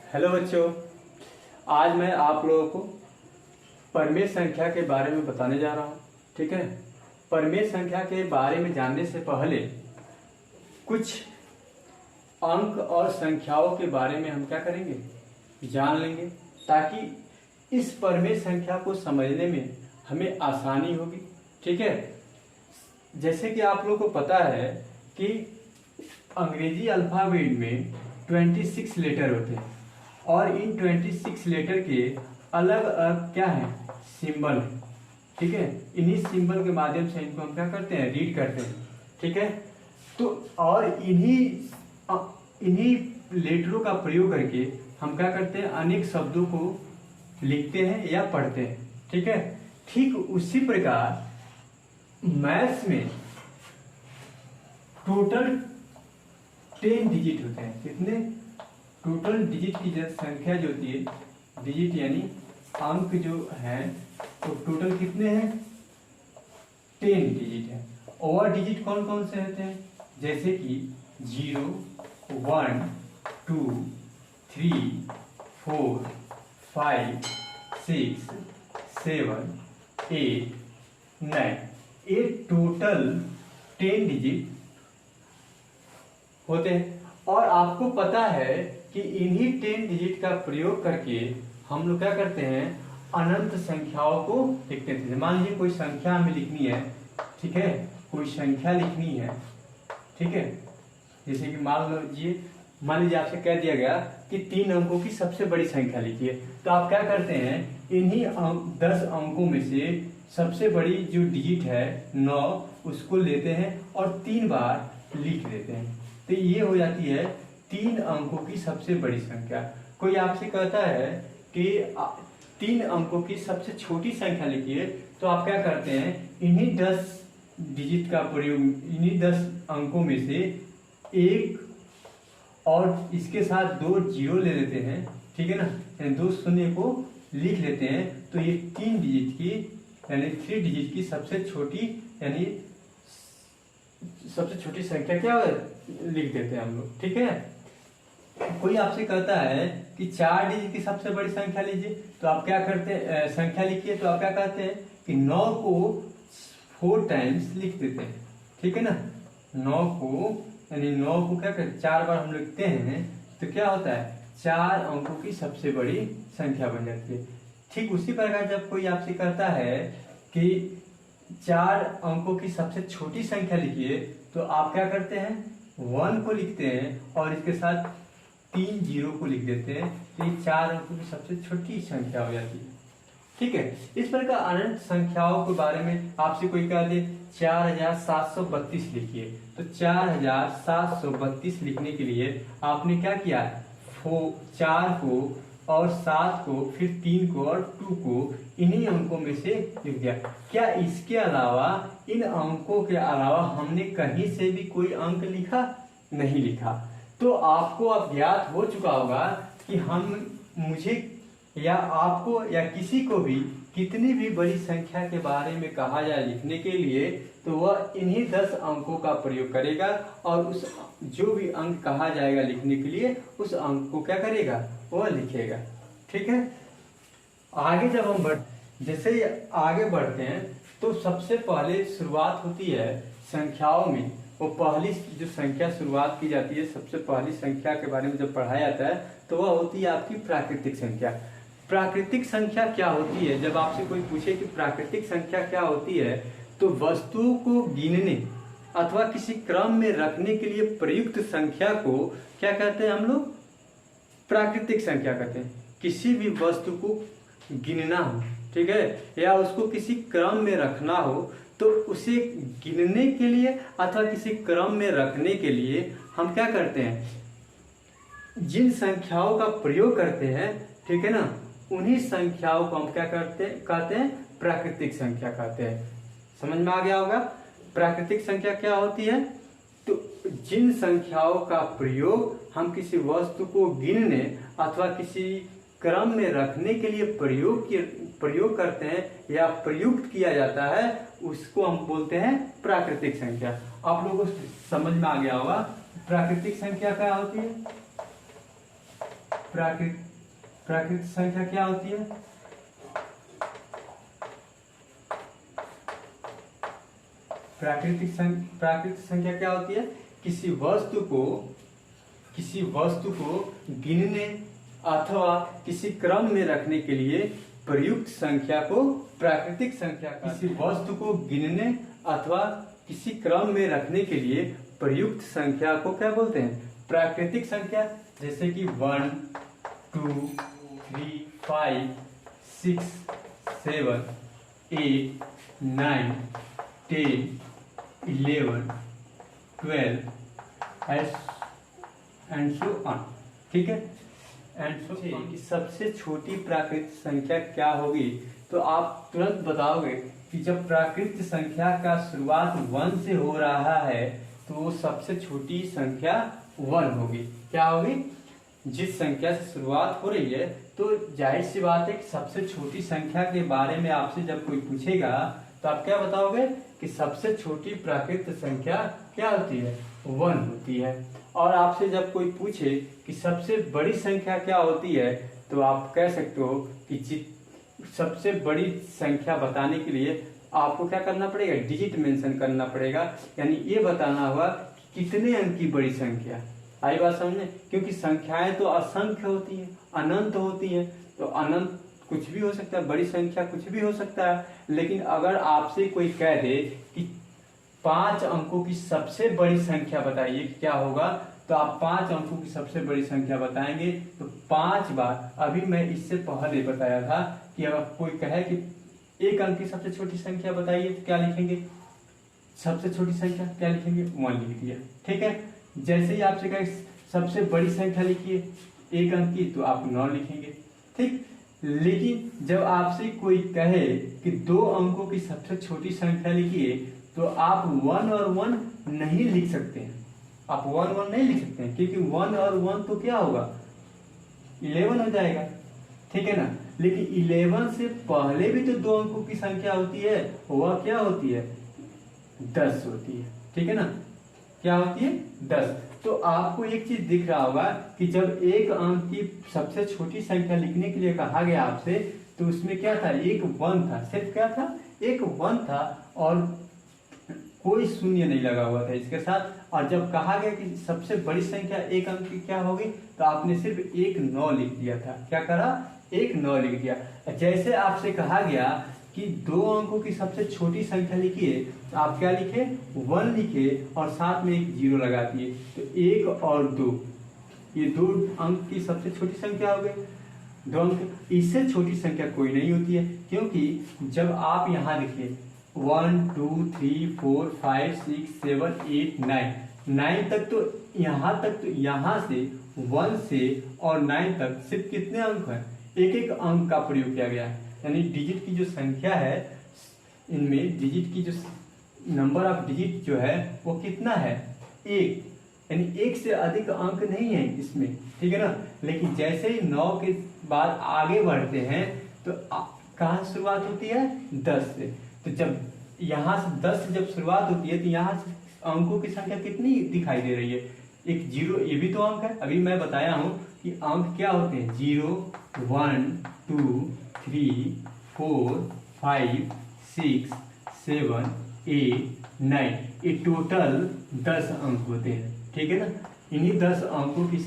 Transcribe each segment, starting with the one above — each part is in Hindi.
हेलो बच्चों, आज मैं आप लोगों को परमेय संख्या के बारे में बताने जा रहा हूँ। ठीक है, परमेय संख्या के बारे में जानने से पहले कुछ अंक और संख्याओं के बारे में हम क्या करेंगे, जान लेंगे, ताकि इस परमेय संख्या को समझने में हमें आसानी होगी। ठीक है, जैसे कि आप लोगों को पता है कि अंग्रेजी अल्फ़ाबेट में 26 लेटर होते हैं और इन 26 लेटर के अलग अलग क्या है, सिंबल है। ठीक है, इन्हीं सिंबल के माध्यम से इनको हम क्या करते हैं, रीड करते हैं। ठीक है, तो और इन्हीं लेटरों का प्रयोग करके हम क्या करते हैं, अनेक शब्दों को लिखते हैं या पढ़ते हैं। ठीक है, ठीक उसी प्रकार मैथ्स में टोटल 10 डिजिट होते हैं। कितने? टोटल डिजिट की जो संख्या जो होती है, डिजिट यानी अंक जो है, तो टोटल कितने हैं, 10 डिजिट है। और डिजिट कौन कौन से होते हैं, जैसे कि 0, 1, 2, 3, 4, 5, 6, 7, 8, 9, ये टोटल 10 डिजिट होते हैं। और आपको पता है कि इन्हीं 10 डिजिट का प्रयोग करके हम लोग क्या करते हैं, अनंत संख्याओं को लिखते थे। मान लीजिए कोई संख्या हमें लिखनी है, ठीक है, कोई संख्या लिखनी है, ठीक है, जैसे कि मान लीजिए आपसे कह दिया गया कि 3 अंकों की सबसे बड़ी संख्या लिखिए, तो आप क्या करते हैं, इन्हीं 10 अंकों में से सबसे बड़ी जो डिजिट है 9, उसको लेते हैं और 3 बार लिख देते हैं, तो ये हो जाती है 3 अंकों की सबसे बड़ी संख्या। कोई आपसे कहता है कि 3 अंकों की सबसे छोटी संख्या लिखिए, तो आप क्या करते हैं, इन्हीं 10 डिजिट का प्रयोग, इन्हीं 10 अंकों में से एक और इसके साथ 2 जीरो ले लेते हैं, ठीक है ना, यानी 2 शून्य को लिख लेते हैं, तो ये 3 डिजिट की यानी 3 डिजिट की सबसे छोटी यानी सबसे छोटी संख्या क्या लिख देते हैं हम लोग। ठीक है, कोई आपसे कहता है कि 4 डिजिट की सबसे बड़ी संख्या लीजिए, तो आप क्या करते हैं, संख्या लिखिए, तो आप क्या कहते हैं कि 9 को 4 टाइम्स लिख देते हैं। ठीक है ना, 9 को यानी 9 को क्या करते, 4 बार हम लिखते हैं, तो क्या होता है, 4 अंकों की सबसे बड़ी संख्या बन जाती है। ठीक उसी प्रकार जब कोई आपसे कहता है कि 4 अंकों की सबसे छोटी संख्या लिखिए, तो आप क्या करते हैं, 1 को लिखते हैं और इसके साथ 3 जीरो को लिख देते हैं, तो ये 4 अंकों की सबसे छोटी संख्या हो जाती है। ठीक है, इस प्रकार अनंत संख्याओं के बारे में आपसे कोई कह दे 4732 लिखिए, तो 4732 लिखने के लिए आपने क्या किया, 4 को और 7 को, फिर 3 को और 2 को इन्हीं अंकों में से लिख दिया। क्या इसके अलावा, इन अंकों के अलावा हमने कहीं से भी कोई अंक लिखा? नहीं लिखा। तो आपको अब ज्ञात हो चुका होगा कि मुझे या आपको या किसी को भी कितनी भी बड़ी संख्या के बारे में कहा जाए लिखने के लिए, तो वह इन्हीं 10 अंकों का प्रयोग करेगा और उस जो भी अंक कहा जाएगा लिखने के लिए, उस अंक को क्या करेगा, वह लिखेगा। ठीक है, आगे जब हम जैसे ही आगे बढ़ते हैं, तो सबसे पहले शुरुआत होती है संख्याओं में, वो पहली जो संख्या शुरुआत की जाती है, सबसे पहली संख्या के बारे में जब पढ़ाया जाता है, तो वह होती है आपकी प्राकृतिक संख्या। प्राकृतिक संख्या क्या होती है, जब आपसे कोई पूछे कि प्राकृतिक संख्या क्या होती है, तो वस्तुओं को गिनने अथवा किसी क्रम में रखने के लिए प्रयुक्त संख्या को क्या कहते हैं हम लोग, प्राकृतिक संख्या कहते हैं। किसी भी वस्तु को गिनना हो, ठीक है, या उसको किसी क्रम में रखना हो, तो उसे गिनने के लिए अथवा किसी क्रम में रखने के लिए हम क्या करते हैं, जिन संख्याओं का प्रयोग करते हैं, ठीक है ना, उन्हीं संख्याओं को हम क्या कहते हैं, प्राकृतिक संख्या कहते हैं। समझ में आ गया होगा, प्राकृतिक संख्या क्या होती है, तो जिन संख्याओं का प्रयोग हम किसी वस्तु को गिनने अथवा किसी क्रम में रखने के लिए प्रयोग करते हैं या प्रयुक्त किया जाता है, उसको हम बोलते हैं प्राकृतिक संख्या। आप लोगों को समझ में आ गया होगा प्राकृतिक संख्या क्या होती है। प्राकृतिक संख्या क्या होती है? प्राकृतिक संख्या क्या होती है? किसी वस्तु को गिनने अथवा किसी क्रम में रखने के लिए प्रयुक्त संख्या को प्राकृतिक संख्या किसी वस्तु को गिनने अथवा किसी क्रम में रखने के लिए प्रयुक्त संख्या को क्या बोलते हैं? प्राकृतिक संख्या। जैसे कि 1 2 3 5 6 7 8 9 10 11 12 एंड सो ऑन। ठीक है, एंड सो ऑन। सबसे छोटी प्राकृतिक संख्या क्या होगी? तो आप तुरंत बताओगे कि जब प्राकृतिक संख्या का शुरुआत 1 से हो रहा है तो वो सबसे छोटी संख्या 1 होगी। क्या होगी? जिस संख्या से शुरुआत हो रही है तो जाहिर सी बात है कि सबसे छोटी संख्या के बारे में आपसे जब कोई पूछेगा तो आप क्या बताओगे कि सबसे छोटी प्राकृतिक संख्या क्या होती है? 1 होती है। और आपसे जब कोई पूछे कि सबसे बड़ी संख्या क्या होती है तो आप कह सकते हो कि सबसे बड़ी संख्या बताने के लिए आपको क्या करना पड़ेगा? डिजिट मेंशन करना पड़ेगा, यानी ये बताना होगा कि कितने अंक की बड़ी संख्या। आई बात समझने? क्योंकि संख्याएं तो असंख्य होती है, अनंत होती है, तो अनंत कुछ भी हो सकता है, बड़ी संख्या कुछ भी हो सकता है। लेकिन अगर आपसे कोई कह दे कि 5 अंकों की सबसे बड़ी संख्या बताइए, क्या होगा? तो आप 5 अंकों की सबसे बड़ी संख्या बताएंगे तो 5 बार, अभी मैं इससे पहले बताया था कि अगर कोई कहे कि 1 अंक की सबसे छोटी संख्या बताइए तो क्या लिखेंगे? सबसे छोटी संख्या क्या लिखेंगे? 1 लिख दिया। ठीक है, जैसे ही आपसे कहे सबसे बड़ी संख्या लिखिए 1 अंक की तो आप 9 लिखेंगे। ठीक, लेकिन जब आपसे कोई कहे कि 2 अंकों की सबसे छोटी संख्या लिखिए तो आप 1 और 1 नहीं लिख सकते हैं। आप 1 1 नहीं लिख सकते हैं क्योंकि 1 और 1 तो क्या होगा? 11 हो जाएगा। ठीक है ना? लेकिन 11 से पहले भी तो 2 अंकों की संख्या होती है, वह क्या होती है? 10 होती है। ठीक है ना? क्या होती है? 10। तो आपको एक चीज दिख रहा होगा कि जब 1 अंक की सबसे छोटी संख्या लिखने के लिए कहा गया आपसे तो उसमें क्या था? एक 1 था। सिर्फ क्या था? एक 1 था और कोई शून्य नहीं लगा हुआ था इसके साथ। और जब कहा गया कि सबसे बड़ी संख्या 1 अंक की क्या होगी तो आपने सिर्फ 1 9 लिख दिया था। क्या करा? 1 9 लिख दिया। जैसे आपसे कहा गया कि 2 अंकों की सबसे छोटी संख्या लिखिए तो आप क्या लिखे? 1 लिखे और साथ में एक 0 लगा दिए। तो 1 और 2, ये 2 अंक की सबसे छोटी संख्या हो गई। 2 अंक, इससे छोटी संख्या कोई नहीं होती है, क्योंकि जब आप यहाँ लिखिए 1 2 3 4 5 6 7 8 9 तक, तो यहाँ से 1 से और 9 तक सिर्फ कितने अंक हैं? एक एक अंक का प्रयोग किया गया है। यानी डिजिट की जो संख्या है, इनमें डिजिट की जो नंबर ऑफ डिजिट जो है वो कितना है? 1। यानी 1 से अधिक अंक नहीं है इसमें। ठीक है ना? लेकिन जैसे ही 9 के बाद आगे बढ़ते हैं तो कहाँ से शुरुआत होती है? 10 से। तो जब यहाँ से 10 से जब शुरुआत होती है तो यहाँ से अंकों की संख्या कितनी दिखाई दे रही है? एक 0, ये भी तो अंक है। अभी मैं बताया हूँ कि अंक क्या होते हैं? 0 1 2 3 4 5 6 7 8 9, ये टोटल 10 अंक होते हैं। ठीक है ना? इन्हीं 10 अंकों की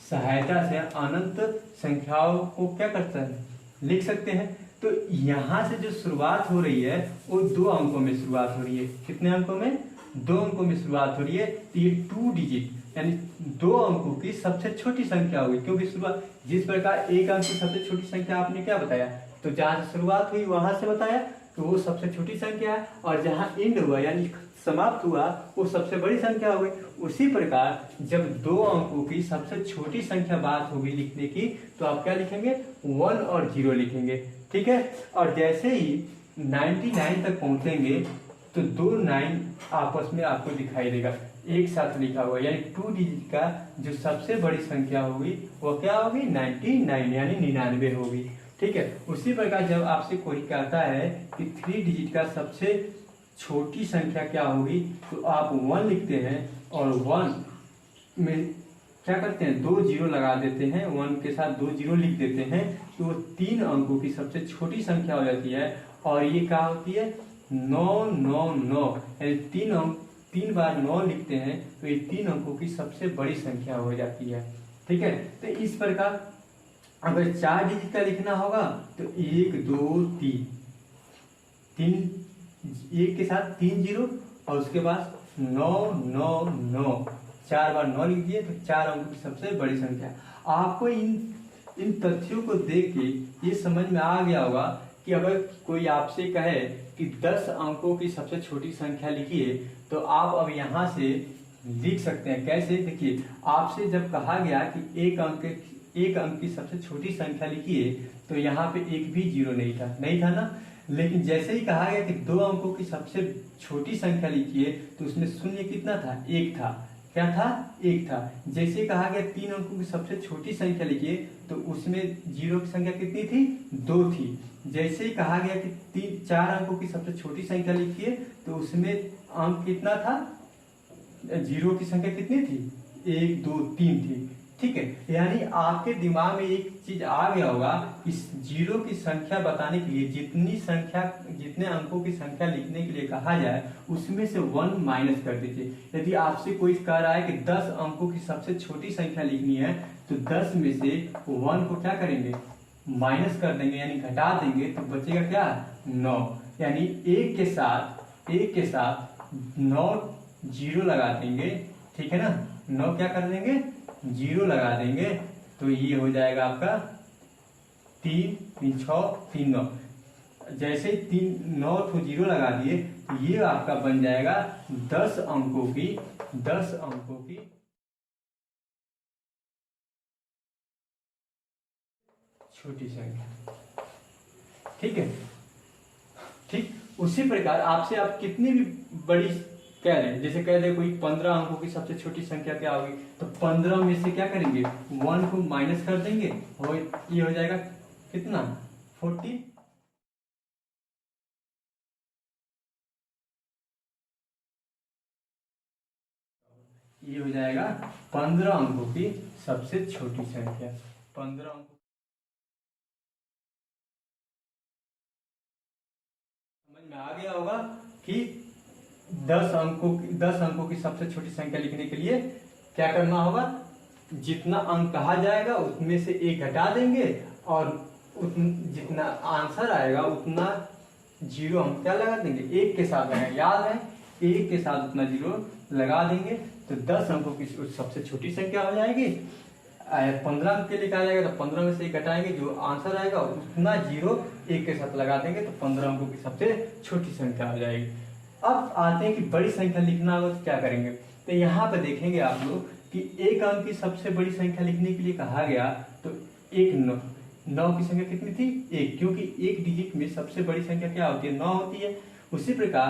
सहायता से अनंत संख्याओं को क्या करता है? लिख सकते हैं। तो यहाँ से जो शुरुआत हो रही है वो 2 अंकों में शुरुआत हो रही है। कितने अंकों में? 2 अंकों में शुरुआत हो रही है। तो ये 2 डिजिट यानी 2 अंकों की सबसे छोटी संख्या होगी, क्योंकि शुरुआत जिस प्रकार 1 अंक की सबसे छोटी संख्या आपने क्या बताया? तो जहाँ से शुरुआत हुई वहां से बताया, तो वो सबसे छोटी संख्या है, और जहाँ एंड हुआ यानी समाप्त हुआ वो सबसे बड़ी संख्या हो गई। उसी प्रकार जब 2 अंकों की सबसे छोटी संख्या बात होगी लिखने की तो आप क्या लिखेंगे? 1 और 0 लिखेंगे। ठीक है? और जैसे ही 99 तक पहुंचेंगे तो 2 9 आपस में आपको दिखाई देगा, एक साथ लिखा हुआ, यानी 2 डिजिट का जो सबसे बड़ी संख्या होगी वो क्या होगी? 99 यानी 99 होगी। ठीक है? उसी प्रकार जब आपसे कोई कहता है कि 3 डिजिट का सबसे छोटी संख्या क्या होगी तो आप 1 लिखते हैं और 1 में क्या करते हैं, 2 जीरो लगा देते हैं, 1 के साथ 2 जीरो लिख देते हैं, तो वो 3 अंकों की सबसे छोटी संख्या हो जाती है। और ये क्या होती है, 999, यानी 3 बार 9 लिखते हैं तो ये 3 अंकों की सबसे बड़ी संख्या हो जाती है। ठीक है, तो इस प्रकार अगर 4 डिजिट का लिखना होगा तो 1 2 3, 1 के साथ 3 जीरो और उसके बाद 999, 4 बार 9 लिख दिए तो 4 अंकों की सबसे बड़ी संख्या। आपको इन तथ्यों को देख के ये समझ में आ गया होगा कि अगर कोई आपसे कहे कि 10 अंकों की सबसे छोटी संख्या लिखिए तो आप अब यहाँ से लिख सकते हैं। कैसे, देखिए, आपसे जब कहा गया कि एक अंक की सबसे छोटी संख्या लिखिए तो यहाँ पे एक भी जीरो नहीं था ना। लेकिन जैसे ही कहा गया कि 2 अंकों की सबसे छोटी संख्या लिखिए तो उसमें शून्य कितना था, 1 था। क्या था, 1 था। जैसे कहा गया 3 अंकों की सबसे छोटी संख्या लिखिए तो उसमें जीरो की संख्या कितनी थी, 2 थी। जैसे ही कहा गया कि 4 अंकों की सबसे छोटी संख्या लिखिए तो उसमें अंक कितना था, जीरो की संख्या कितनी थी, 1 2 3 थी। ठीक है, यानी आपके दिमाग में एक चीज आ गया होगा कि जीरो की संख्या बताने के लिए जितने अंकों की संख्या लिखने के लिए कहा जाए उसमें से 1 माइनस कर दीजिए। यदि आपसे कोई कह रहा है कि 10 अंकों की सबसे छोटी संख्या लिखनी है तो 10 में से 1 को क्या करेंगे, माइनस कर देंगे, यानी घटा देंगे, तो बचेगा क्या, 9। यानी एक के साथ 9 जीरो लगा देंगे। ठीक है ना, 9 क्या कर देंगे, जीरो लगा देंगे, तो ये हो जाएगा आपका 3 3 6 3 9। जैसे ही 9 तो जीरो लगा दिए तो ये आपका बन जाएगा 10 अंकों की छोटी संख्या। ठीक है, ठीक उसी प्रकार आपसे आप कितनी भी बड़ी कह रहे हैं, जैसे कह दे कोई 15 अंकों की सबसे छोटी संख्या क्या होगी, तो 15 में से क्या करेंगे, 1 को माइनस कर देंगे और ये हो जाएगा कितना, 40। ये हो जाएगा 15 अंकों की सबसे छोटी संख्या। 15 अंकों समझ में आ गया होगा कि 10 अंकों की सबसे छोटी संख्या लिखने के लिए क्या करना होगा, जितना अंक कहा जाएगा उसमें से 1 घटा देंगे और जितना आंसर आएगा उतना जीरो हम क्या लगा देंगे, 1 के साथ लगाएंगे। याद है, 1 के साथ उतना जीरो लगा देंगे तो 10 अंकों की सबसे छोटी संख्या हो जाएगी। 15 अंक के लिए कहा जाएगा तो 15 में से 1 घटाएंगे, जो आंसर आएगा उतना जीरो 1 के साथ लगा देंगे तो 15 अंकों की सबसे छोटी संख्या हो जाएगी। अब आते हैं कि बड़ी संख्या लिखना होगा तो क्या करेंगे, तो यहाँ पे देखेंगे आप लोग कि एक अंक की सबसे बड़ी संख्या लिखने के लिए कहा गया तो एक 9 की संख्या कितनी थी, 1, क्योंकि एक डिजिट में सबसे बड़ी संख्या क्या होती है, 9 होती है। उसी प्रकार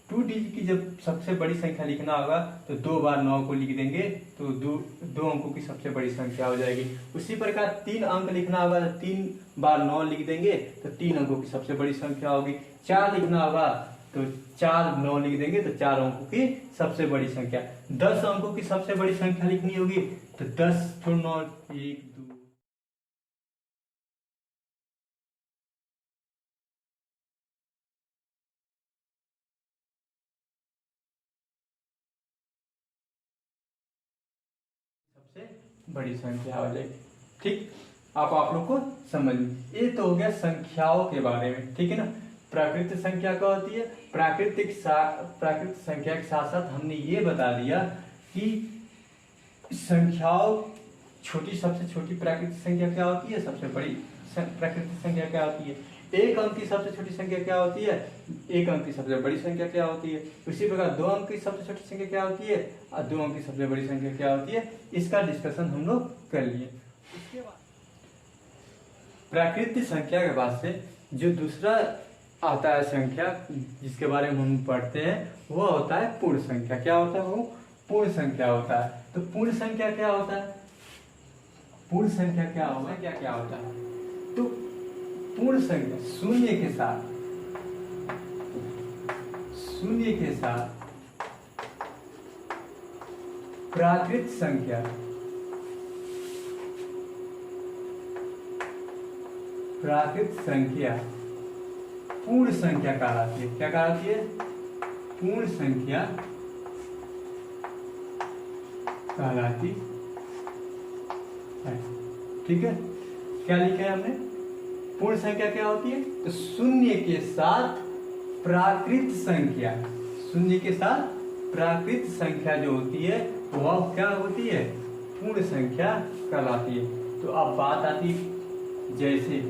2 डिजिट की जब सबसे बड़ी संख्या लिखना होगा तो 2 बार 9 को लिख देंगे तो दो अंकों की सबसे बड़ी संख्या हो जाएगी। उसी प्रकार 3 अंक लिखना होगा तो 3 बार 9 लिख देंगे तो 3 अंकों की सबसे बड़ी संख्या होगी। 4 लिखना होगा तो 4 9 लिख देंगे तो 4 अंकों की सबसे बड़ी संख्या। 10 अंकों की सबसे बड़ी संख्या लिखनी होगी तो 10 तो 9 1 2 सबसे बड़ी संख्या हो जाएगी। ठीक, आप लोग को समझ में, ये तो हो गया संख्याओं के बारे में। ठीक है ना, प्राकृतिक संख्या क्या होती है, प्राकृतिक संख्या के साथ साथ हमने ये बता दिया कि संख्याओं सबसे छोटी प्राकृतिक संख्या क्या होती है, सबसे बड़ी प्राकृतिक संख्या क्या होती है, एक अंक की सबसे छोटी संख्या क्या होती है, एक अंक की सबसे बड़ी संख्या क्या होती है। उसी प्रकार 2 अंक की सबसे छोटी संख्या क्या होती है और 2 अंक की सबसे बड़ी संख्या क्या होती है। इसका डिस्कशन हम लोग कर लिए। उसके बाद प्राकृतिक संख्या के बाद से जो दूसरा आता है संख्या जिसके बारे में हम पढ़ते हैं वो होता है पूर्ण संख्या। क्या होता है, वो पूर्ण संख्या होता है। तो पूर्ण संख्या क्या होता है, पूर्ण संख्या क्या होगा, क्या होता है, तो पूर्ण संख्या शून्य के साथ प्राकृत संख्या प्राकृत संख्या पूर्ण संख्या कहलाती है। क्या कहलाती है? पूर्ण संख्या कहलाती है। ठीक है, क्या लिखा है हमने? पूर्ण संख्या क्या होती है? तो शून्य के साथ प्राकृत संख्या, शून्य के साथ प्राकृत संख्या जो होती है वह क्या होती है? पूर्ण संख्या कहलाती है। तो अब बात आती जैसे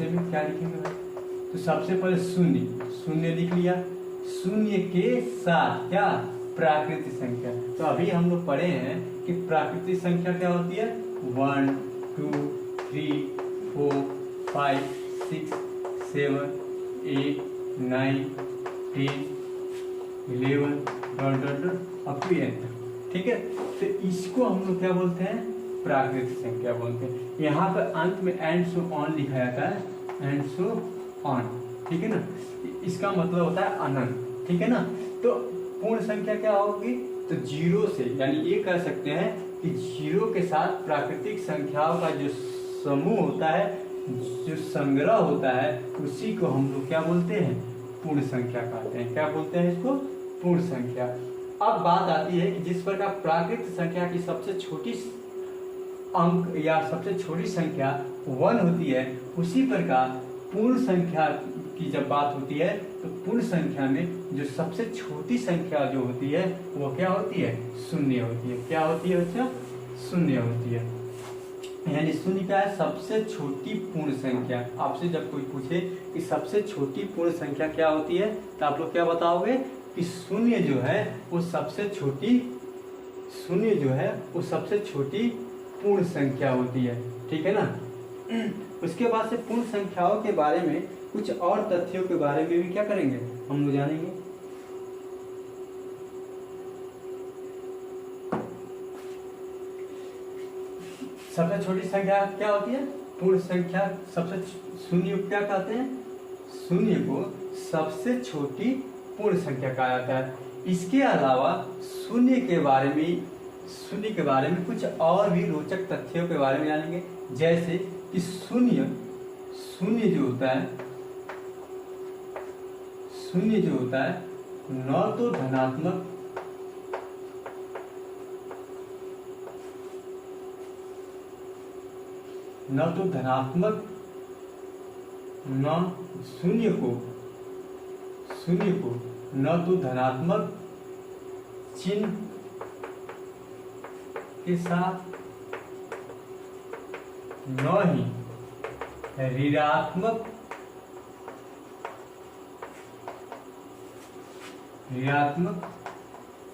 में क्या लिखेंगे भाई? तो सबसे पहले शून्य लिख लिया, शून्य के साथ क्या? प्राकृतिक संख्या। तो अभी हम लोग पढ़े हैं कि प्राकृतिक संख्या क्या होती है? 1 2 3 4 5 6 7 8 9 10 11 अप टू n। ठीक है, तो इसको हम लोग क्या बोलते हैं? प्राकृतिक संख्या बोलते हैं। यहाँ पर अंत में एंड सो ऑन लिखा जाता है, एंड सो ऑन। ठीक है ना, इसका मतलब होता है अनंत। ठीक है ना, तो पूर्ण संख्या क्या होगी? तो जीरो से, यानी ये कह सकते हैं कि जीरो के साथ प्राकृतिक संख्याओं का जो समूह होता है, जो संग्रह होता है, उसी को हम लोग क्या बोलते हैं? पूर्ण संख्या कहते हैं। क्या बोलते हैं इसको? पूर्ण संख्या। अब बात आती है कि जिस प्रकार प्राकृतिक संख्या की सबसे छोटी अंक या सबसे छोटी संख्या 1 होती है, उसी प्रकार पूर्ण संख्या की जब बात होती है तो पूर्ण संख्या में जो सबसे छोटी संख्या जो होती है वो क्या होती है? शून्य होती है। क्या होती है बच्चा? शून्य होती है। यानी शून्य क्या है? सबसे छोटी पूर्ण संख्या। आपसे जब कोई पूछे कि सबसे छोटी पूर्ण संख्या क्या होती है, तो आप लोग क्या बताओगे? कि शून्य जो है वो सबसे छोटी, शून्य जो है वो सबसे छोटी पूर्ण संख्या होती है। ठीक है ना। उसके बाद से पूर्ण संख्याओं के बारे में कुछ और तथ्यों के बारे में भी क्या करेंगे? हम लोग जानेंगे। सबसे छोटी संख्या क्या होती है? पूर्ण संख्या। सबसे शून्य को क्या कहते हैं? शून्य को सबसे छोटी पूर्ण संख्या कहा जाता है। इसके अलावा शून्य के बारे में कुछ और भी रोचक तथ्यों के बारे में जानेंगे। जैसे कि शून्य जो होता है, न तो धनात्मक शून्य को न तो धनात्मक चिन्ह के साथ, न ही ऋणात्मक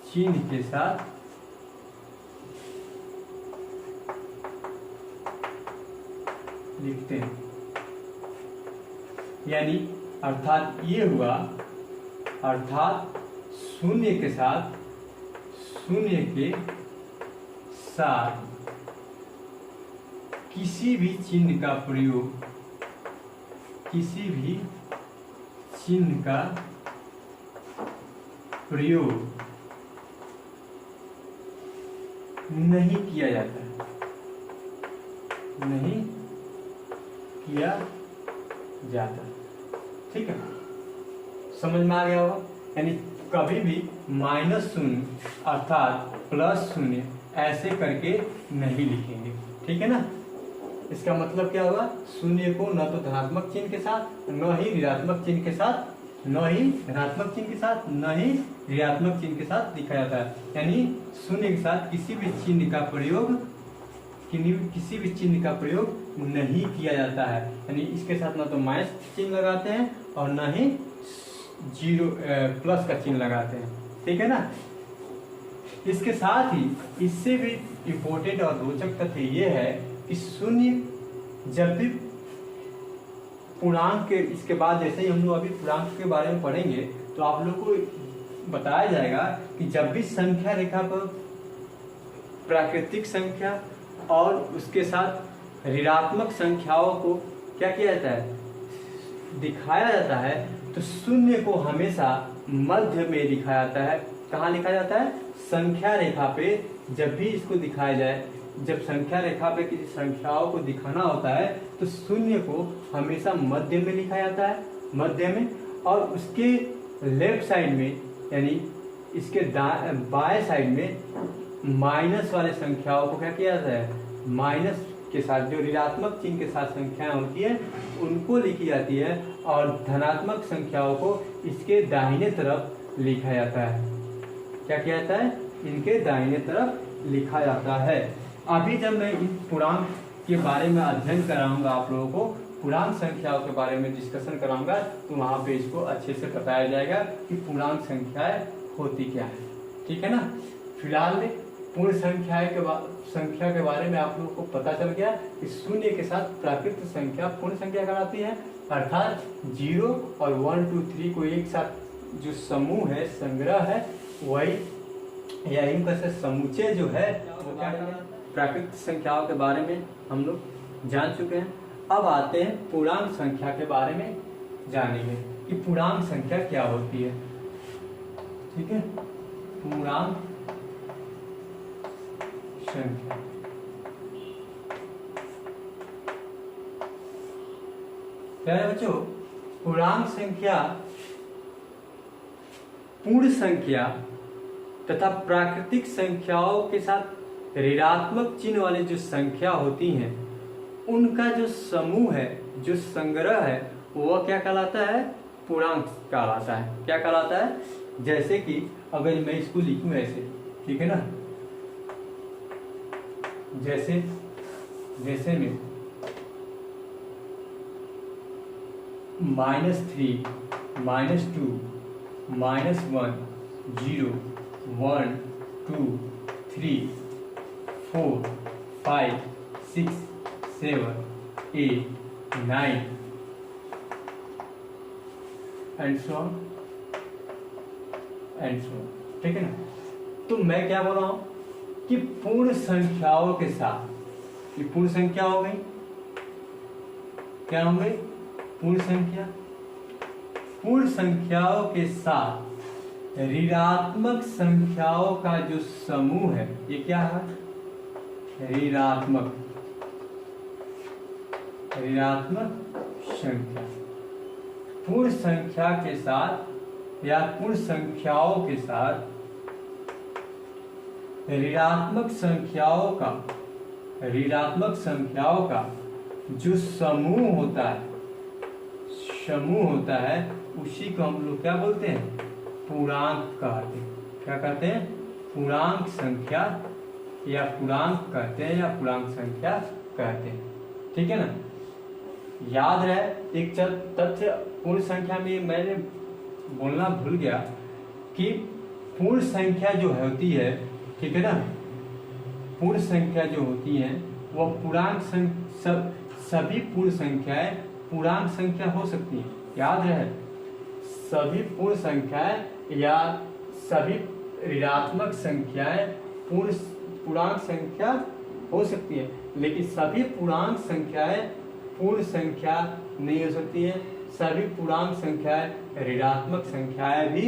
चिन्ह के साथ लिखते हैं। यानी अर्थात ये हुआ, अर्थात शून्य के साथ किसी भी चिन्ह का प्रयोग नहीं किया जाता, ठीक है। समझ में आ गया होगा। यानी कभी भी -0 अर्थात +0 ऐसे करके नहीं लिखेंगे। ठीक है ना। इसका मतलब क्या होगा? शून्य को न तो धनात्मक चिन्ह के साथ, न ही ऋणात्मक चिन्ह के साथ, न ही धनात्मक चिन्ह के साथ, न ही ऋणात्मक चिन्ह के साथ लिखा जाता है। यानी शून्य के साथ किसी भी चिन्ह का प्रयोग नहीं किया जाता है। यानी इसके साथ न तो माइनस चिन्ह लगाते हैं और न ही प्लस का चिन्ह लगाते हैं। ठीक है ना। इसके साथ ही इससे भी इम्पोर्टेंट और रोचक तथ्य ये है कि शून्य जब भी पूर्णांक के, इसके बाद जैसे ही हम लोग अभी पूर्णांक के बारे में पढ़ेंगे तो आप लोग को बताया जाएगा कि जब भी संख्या रेखा पर प्राकृतिक संख्या और उसके साथ ऋणात्मक संख्याओं को क्या किया जाता है? दिखाया जाता है, तो शून्य को हमेशा मध्य में लिखा जाता है। कहाँ लिखा जाता है? संख्या रेखा पे जब भी इसको दिखाया जाए, जब संख्या रेखा पे किसी संख्याओं को दिखाना होता है तो शून्य को हमेशा मध्य में लिखा जाता है, मध्य में, और उसके लेफ्ट साइड में यानी इसके बाएं साइड में माइनस वाले संख्याओं को क्या किया जाता है, माइनस के साथ, जो ऋणात्मक चिन्ह के साथ संख्याएं होती है उनको लिखी जाती है, और धनात्मक संख्याओं को इसके दाहिने तरफ लिखा जाता है। क्या किया जाता है, इनके दाहिने तरफ लिखा जाता है। अभी जब मैं इन पूर्णांक के बारे में अध्ययन कराऊंगा, आप लोगों को पूर्णांक संख्याओं के बारे में डिस्कशन कराऊंगा, तो वहां पे इसको अच्छे से बताया जाएगा कि पूर्णांक संख्याएं होती क्या है। ठीक है ना। फिलहाल पूर्ण संख्या के बारे में आप लोगों को पता चल गया कि शून्य के साथ प्राकृत संख्या पूर्ण संख्या कहलाती है, अर्थात 0 और 1 2 3 को एक साथ जो समूह है, संग्रह है, वही या इनका से समुच्चय जो है वो क्या है, प्राकृत संख्याओं के बारे में हम लोग जान चुके हैं। अब आते हैं पूर्णांक संख्या के बारे में जानेंगे कि पूर्णांक संख्या क्या होती है। ठीक है, पूर्णांक संख्या क्या है बच्चों, पूर्णांक संख्या पूर्ण संख्या तथा प्राकृतिक संख्याओं के साथ ऋणात्मक चिन्ह वाली जो संख्या होती हैं उनका जो समूह है, जो संग्रह है, वह क्या कहलाता है, पूर्णांक कहलाता है। क्या कहलाता है, जैसे कि अगर मैं इसको लिखूं ऐसे, ठीक है ना, जैसे में -3 -2 -1 0 1 2 3 4 5 6 7 8 9 एंड सो ऑन। ठीक है ना। तो मैं क्या बोल रहा हूं कि पूर्ण संख्याओं के साथ, ये पूर्ण संख्या हो गई, क्या हो गई, पूर्ण संख्याओं के साथ ऋणात्मक संख्याओं का जो समूह है, ये क्या है, ऋणात्मक संख्या। पूर्ण संख्या के साथ या पूर्ण संख्याओं के साथ ऋणात्मक संख्याओं का जो समूह होता है उसी को हम लोग क्या बोलते हैं, पूर्णांक कहते हैं। क्या कहते हैं, पूर्णांक संख्या या पूर्णांक कहते हैं या पूर्णांक संख्या कहते हैं। ठीक है ना। याद रहे एक तथ्य पूर्ण संख्या में मैंने बोलना भूल गया कि पूर्ण संख्या जो होती है, ठीक है ना, पूर्ण संख्या जो होती है वह पूर्णांक सभी पूर्ण संख्याएं पूर्णांक संख्या हो सकती है। याद रहे, सभी पूर्ण संख्याएं या सभी ऋणात्मक संख्याएं पूर्णांक संख्या हो सकती है, लेकिन सभी पूर्णांक संख्याएं पूर्ण संख्या नहीं हो सकती है। सभी पूर्णांक संख्याएं ऋणात्मक संख्याएं भी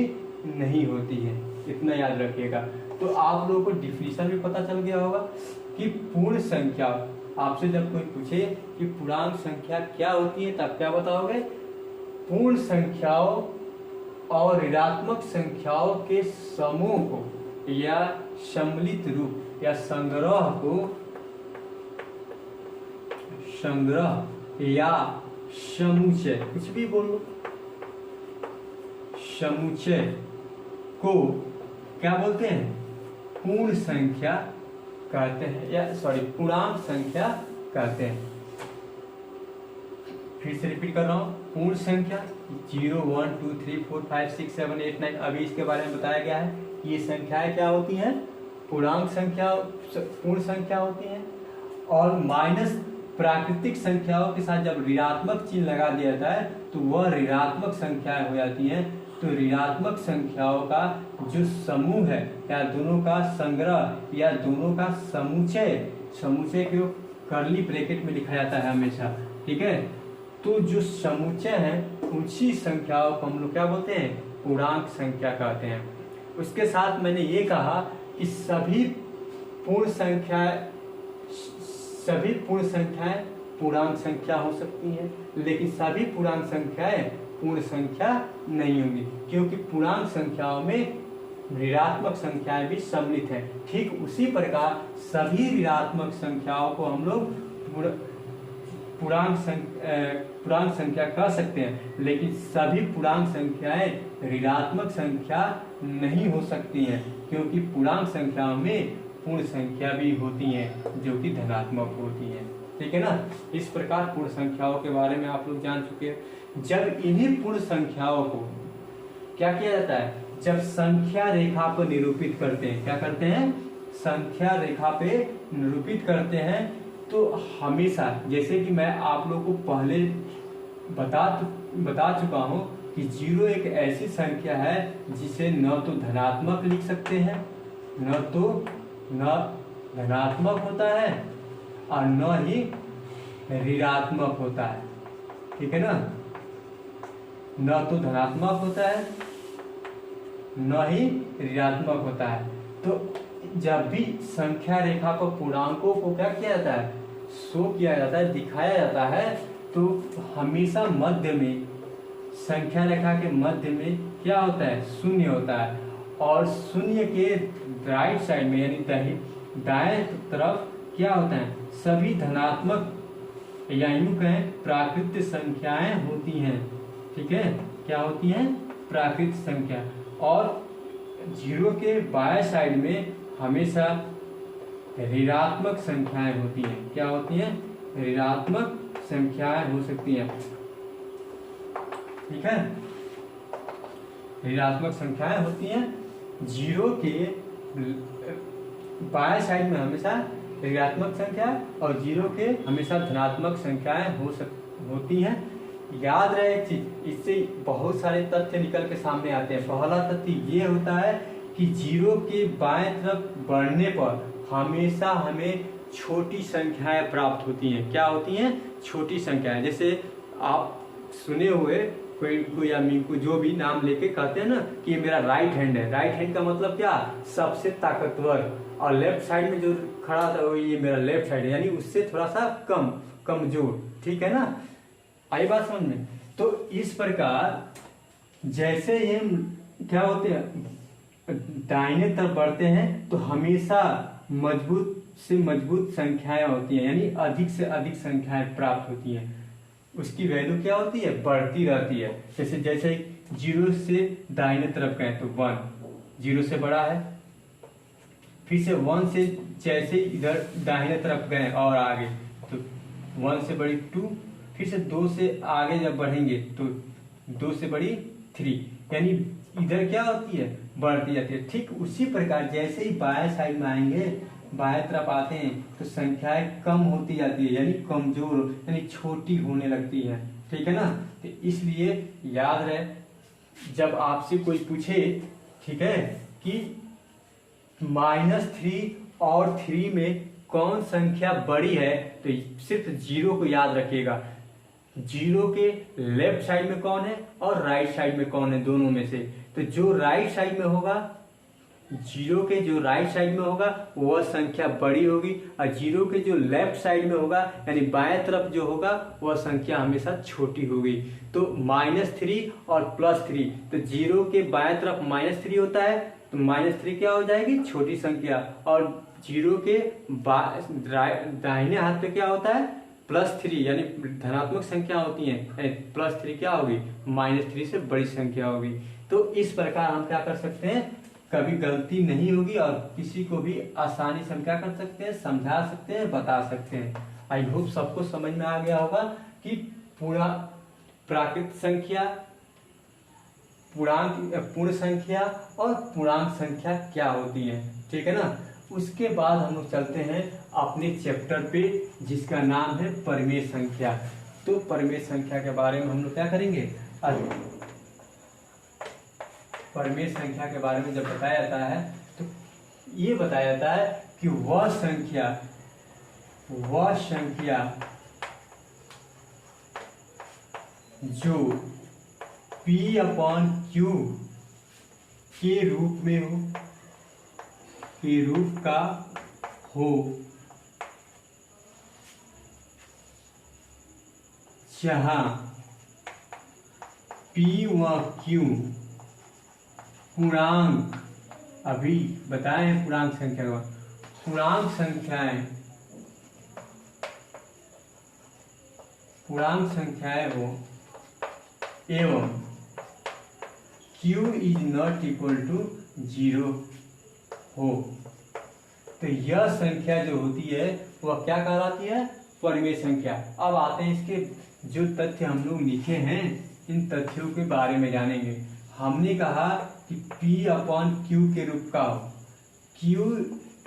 नहीं होती है, इतना याद रखिएगा। तो आप लोगों को डिफिनीशन भी पता चल गया होगा कि पूर्ण संख्या, आपसे जब कोई पूछे कि पूर्णांक संख्या क्या होती है तब क्या बताओगे, पूर्ण संख्याओं और ऋणात्मक संख्याओं के समूह को या सम्मिलित रूप या संग्रह या समुच्चय, कुछ भी बोलो, समुच्चय को क्या बोलते हैं, पूर्ण संख्या कहते हैं, या पूर्णांक संख्या कहते हैं। फिर से रिपीट कर रहा हूं, पूर्ण संख्या 0 1 2 3 4 5 6 7 8 9, अभी इसके बारे में बताया गया है कि ये संख्याएं क्या होती हैं, पूर्णांक संख्या, पूर्ण संख्या होती हैं। और माइनस प्राकृतिक संख्याओं के साथ जब ऋणात्मक चिन्ह लगा दिया जाता है तो वह ऋणात्मक संख्याएं हो जाती हैं। तो ऋणात्मक संख्याओं का जो समूह है या दोनों का संग्रह या दोनों का समुच्चय को कर्ली ब्रैकेट में लिखा जाता है हमेशा, ठीक है। तो जो समुच्चय है उसी संख्याओं को हम लोग क्या बोलते हैं, पूर्णांक संख्या कहते हैं। उसके साथ मैंने ये कहा कि सभी पूर्ण संख्याएं पूर्णांक संख्या हो सकती हैं, लेकिन सभी पूर्णांक संख्याएं पूर्ण संख्या नहीं होंगी, क्योंकि पूर्णांक संख्याओं में ऋणात्मक संख्याएं भी सम्मिलित हैं। ठीक उसी प्रकार सभी ऋणात्मक संख्याओं को हम लोग पूर्णांक संख्या कह सकते हैं, लेकिन सभी पूर्णांक संख्याएं ऋणात्मक संख्या नहीं हो सकती हैं, क्योंकि पूर्णांक संख्याओं में पूर्ण संख्या भी होती हैं जो कि धनात्मक होती हैं। ठीक है ना। इस प्रकार पूर्ण संख्याओं के बारे में आप लोग जान चुके हैं। जब इन्हीं पूर्ण संख्याओं को क्या किया जाता है, जब संख्या रेखा पर निरूपित करते हैं, क्या करते हैं, संख्या रेखा पे निरूपित करते हैं, तो हमेशा, जैसे कि मैं आप लोग को पहले बता चुका हूं कि 0 एक ऐसी संख्या है जिसे न तो धनात्मक लिख सकते हैं, न धनात्मक होता है और न ही ऋणात्मक होता है। ठीक है ना। न तो धनात्मक होता है न ही ऋणात्मक होता है। तो जब भी संख्या रेखा पर पूर्णांकों को क्या किया जाता है, शो किया जाता है, दिखाया जाता है, तो हमेशा मध्य में, संख्या रेखा के मध्य में क्या होता है, शून्य होता है। और शून्य के राइट साइड में यानी दाएं तरफ क्या होता है, सभी धनात्मक या यूं कहें प्राकृत संख्याएं होती हैं। ठीक है, क्या होती हैं, प्राकृत संख्या। और 0 के बाएं साइड में हमेशा ऋणात्मक संख्याएं होती हैं। क्या होती हैं, ऋणात्मक संख्याएं हो सकती हैं। ठीक है, ऋणात्मक संख्याएं होती हैं। 0 के बाएं साइड में हमेशा ऋणात्मक संख्या और 0 के हमेशा धनात्मक संख्याएं होती हैं। याद रहे एक चीज, इससे बहुत सारे तथ्य निकल के सामने आते हैं। पहला तथ्य ये होता है कि 0 के बाएं तरफ बढ़ने पर हमेशा हमें छोटी संख्याएं प्राप्त होती हैं। क्या होती हैं, छोटी संख्याएं। जैसे आप सुने हुए कोई आदमी को जो भी नाम लेके कहते हैं ना कि ये मेरा राइट हैंड है। राइट हैंड का मतलब क्या, सबसे ताकतवर। और लेफ्ट साइड में जो खड़ा था वो ये मेरा लेफ्ट साइड है, यानी उससे थोड़ा सा कमजोर। ठीक है ना, आई बात समझ में। तो इस प्रकार जैसे ये क्या होते हैं, दाहिने तरफ बढ़ते हैं तो हमेशा मजबूत से मजबूत संख्याएं होती हैं, यानी अधिक से अधिक संख्याएं प्राप्त होती हैं। उसकी वैल्यू क्या होती है, बढ़ती रहती है। जैसे 0 से दाहिने तरफ गए तो 1, 0 से बड़ा है। फिर से 1 से जैसे इधर दाहिने तरफ गए और आगे तो 1 से बड़ी 2, फिर से 2 से आगे जब बढ़ेंगे तो 2 से बड़ी 3, यानी इधर क्या होती है, बढ़ती जाती है। ठीक उसी प्रकार जैसे ही बाएं साइड में आएंगे, बाएं तरफ आते हैं तो संख्याएं कम होती जाती है, यानी कमजोर, यानी छोटी होने लगती है। ठीक है ना। तो इसलिए याद रहे, जब आपसे कोई पूछे, ठीक है, कि -3 और 3 में कौन संख्या बड़ी है, तो सिर्फ 0 को याद रखिएगा। 0 के लेफ्ट साइड में कौन है और राइट साइड में कौन है, दोनों में से। तो जो राइट साइड में होगा, 0 के जो राइट साइड में होगा वह संख्या बड़ी होगी, और 0 के जो लेफ्ट साइड में होगा यानी बाएं तरफ जो होगा वह संख्या हमेशा छोटी होगी। तो -3 और +3, तो 0 के बाएं तरफ -3 होता है तो -3 क्या हो जाएगी, छोटी संख्या। और 0 के दाहिने हाथ पे क्या होता है, +3, यानी धनात्मक संख्या होती है। +3 क्या होगी, -3 से बड़ी संख्या होगी। तो इस प्रकार हम क्या कर सकते हैं, कभी गलती नहीं होगी और किसी को भी आसानी से हम क्या कर सकते हैं, समझा सकते हैं, बता सकते हैं। आई होप सबको समझ में आ गया होगा कि प्राकृत संख्या, पूर्ण संख्या और पूर्णांक संख्या क्या होती है। ठीक है ना। उसके बाद हम लोग चलते हैं अपने चैप्टर पे, जिसका नाम है परिमेय संख्या। तो परिमेय संख्या के बारे में हम लोग क्या करेंगे, परिमेय संख्या के बारे में जब बताया जाता है तो ये बताया जाता है कि वह संख्या जो P/Q के रूप में हो, के रूप का हो जहाँ P व Q पूर्णांक, अभी बताए हैं पूर्णांक संख्या का, पूर्णांक संख्याएं हो एवं Q is not equal to 0 हो, तो यह संख्या जो होती है वह क्या कहलाती है? परिमेय संख्या। अब आते हैं इसके जो तथ्य हम लोग लिखे हैं, इन तथ्यों के बारे में जानेंगे। हमने कहा कि P/Q के रूप का हो, Q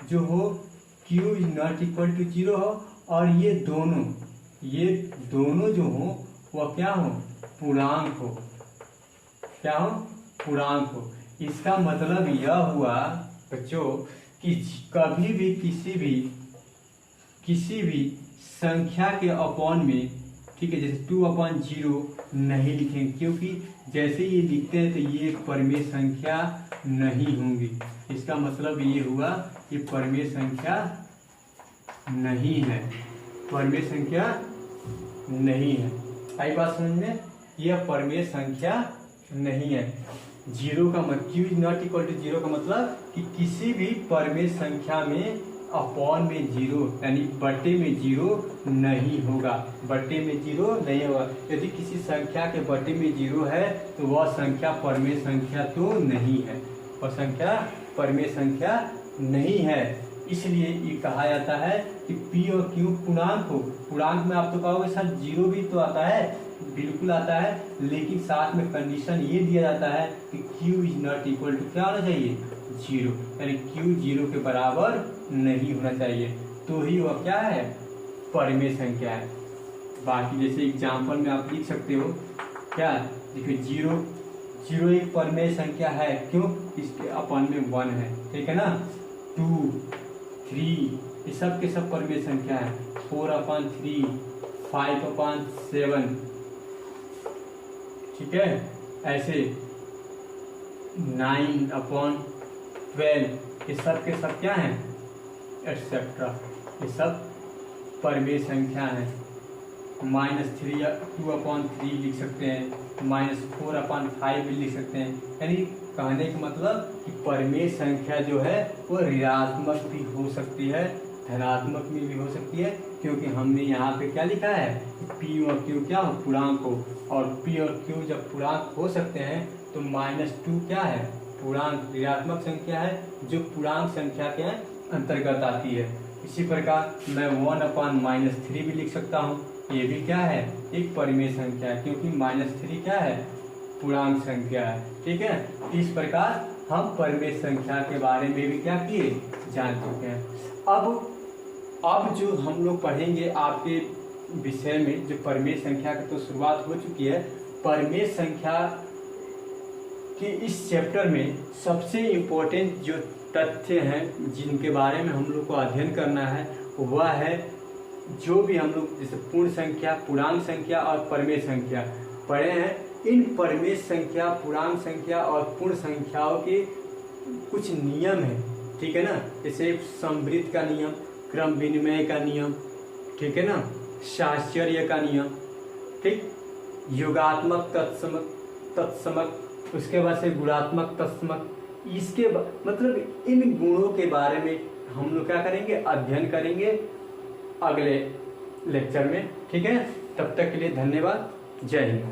जो हो Q is not equal to 0 हो, और ये दोनों जो हो वह क्या हो? पूर्णांक हो। क्या हो? पूर्णांक हो। इसका मतलब यह हुआ बच्चों कि कभी भी किसी भी संख्या के अपॉन में, ठीक है, जैसे 2/0 नहीं लिखेंगे, क्योंकि जैसे ये लिखते हैं तो ये परिमेय संख्या नहीं होंगी। इसका मतलब ये हुआ कि परिमेय संख्या नहीं है, परिमेय संख्या नहीं है। आई बात समझ में? यह परिमेय संख्या नहीं है। जीरो का मतलब Q is not equal to 0 का मतलब कि किसी भी परिमेय संख्या में अपॉन में 0 यानी बटे में 0 नहीं होगा, बटे में 0 नहीं होगा। यदि किसी संख्या के बटे में 0 है तो वह संख्या परिमेय संख्या तो नहीं है, वह संख्या परिमेय संख्या नहीं है। इसलिए ये कहा जाता है कि P और Q पूर्णांक हो। पूर्णांक में आप तो कहोगे सर 0 भी तो आता है, बिल्कुल आता है, लेकिन साथ में कंडीशन ये दिया जाता है कि Q is not equal to क्या होना चाहिए? 0, यानी Q 0 के बराबर नहीं होना चाहिए, तो ही वह क्या है? परिमेय संख्या है। बाकी जैसे एग्जाम्पल में आप लिख सकते हो, क्या देखिए 0 एक परिमेय संख्या है, क्यों? इसके अपन में 1 है, ठीक है ना। 2, 3 ये सब के सब परिमेय संख्या है। 4/3, 5/7, ठीक है, ऐसे 9/12 ये सब के सब क्या हैं? एक्सेट्रा, ये सब परिमेय संख्या है। -3 या 2/3 लिख सकते हैं, -4/5 भी लिख सकते हैं। यानी कहने का मतलब कि परिमेय संख्या जो है वो ऋणात्मक भी हो सकती है, धनात्मक में भी हो सकती है, क्योंकि हमने यहाँ पे क्या लिखा है? P और Q क्या हो? पूर्णांक हो, और P और Q जब पूर्णांक हो सकते हैं तो -2 क्या है? पूर्णांक, ऋणात्मक संख्या है जो पूर्णांक संख्या के अंतर्गत आती है। इसी प्रकार मैं 1/-3 भी लिख सकता हूँ, ये भी क्या है? एक परिमेय संख्या है, क्योंकि -3 क्या है? पूर्णांक संख्या है, ठीक है। इस प्रकार हम परिमेय संख्या के बारे में भी क्या किए? जान चुके हैं। अब जो हम लोग पढ़ेंगे आपके विषय में, जो परिमेय संख्या की तो शुरुआत हो चुकी है, परिमेय संख्या के इस चैप्टर में सबसे इम्पोर्टेंट जो तथ्य हैं जिनके बारे में हम लोग को अध्ययन करना है वह है, जो भी हम लोग जैसे पूर्ण संख्या, पूर्णांक संख्या और परिमेय संख्या पढ़े हैं, इन परिमेय संख्या, पूर्णांक संख्या और पूर्ण संख्याओं के कुछ नियम हैं, ठीक है ना। जैसे समवृत्त का नियम, क्रम विनिमय का नियम, ठीक है ना, साहचर्य का नियम, ठीक, योगात्मक तत्समक, उसके बाद से गुणात्मक तत्समक। इसके मतलब इन गुणों के बारे में हम लोग क्या करेंगे? अध्ययन करेंगे अगले लेक्चर में, ठीक है। तब तक के लिए धन्यवाद, जय हिंद।